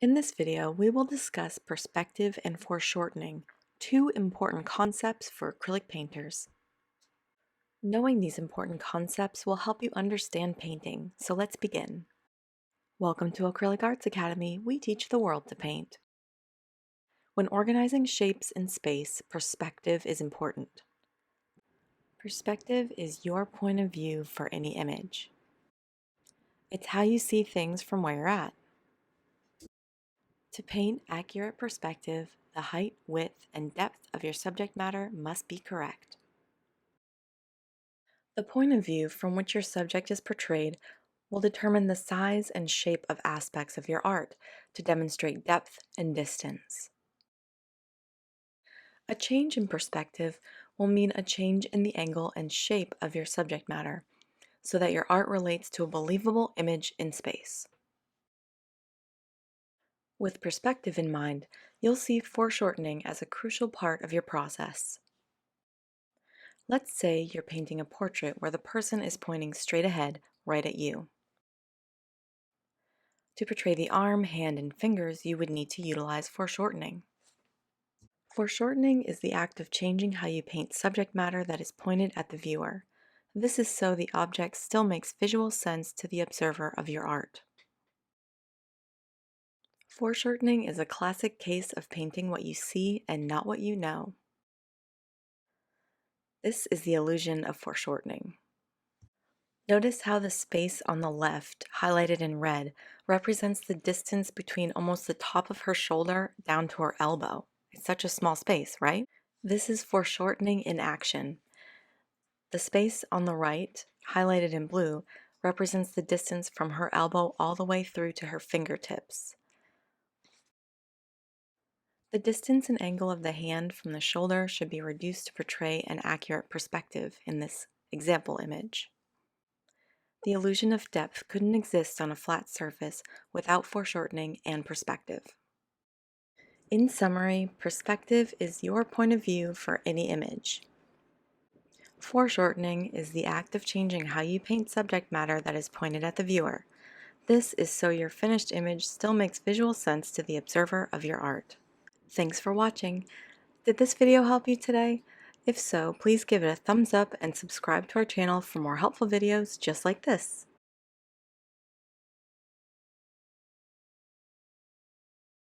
In this video, we will discuss perspective and foreshortening, two important concepts for acrylic painters. Knowing these important concepts will help you understand painting, so let's begin. Welcome to Acrylic Arts Academy. We teach the world to paint. When organizing shapes in space, perspective is important. Perspective is your point of view for any image. It's how you see things from where you're at. To paint accurate perspective, the height, width, and depth of your subject matter must be correct. The point of view from which your subject is portrayed will determine the size and shape of aspects of your art to demonstrate depth and distance. A change in perspective will mean a change in the angle and shape of your subject matter, so that your art relates to a believable image in space. With perspective in mind, you'll see foreshortening as a crucial part of your process. Let's say you're painting a portrait where the person is pointing straight ahead, right at you. To portray the arm, hand, and fingers, you would need to utilize foreshortening. Foreshortening is the act of changing how you paint subject matter that is pointed at the viewer. This is so the object still makes visual sense to the observer of your art. Foreshortening is a classic case of painting what you see and not what you know. This is the illusion of foreshortening. Notice how the space on the left, highlighted in red, represents the distance between almost the top of her shoulder down to her elbow. It's such a small space, right? This is foreshortening in action. The space on the right, highlighted in blue, represents the distance from her elbow all the way through to her fingertips. The distance and angle of the hand from the shoulder should be reduced to portray an accurate perspective in this example image. The illusion of depth couldn't exist on a flat surface without foreshortening and perspective. In summary, perspective is your point of view for any image. Foreshortening is the act of changing how you paint subject matter that is pointed at the viewer. This is so your finished image still makes visual sense to the observer of your art. Thanks for watching. Did this video help you today? If so, please give it a thumbs up and subscribe to our channel for more helpful videos just like this.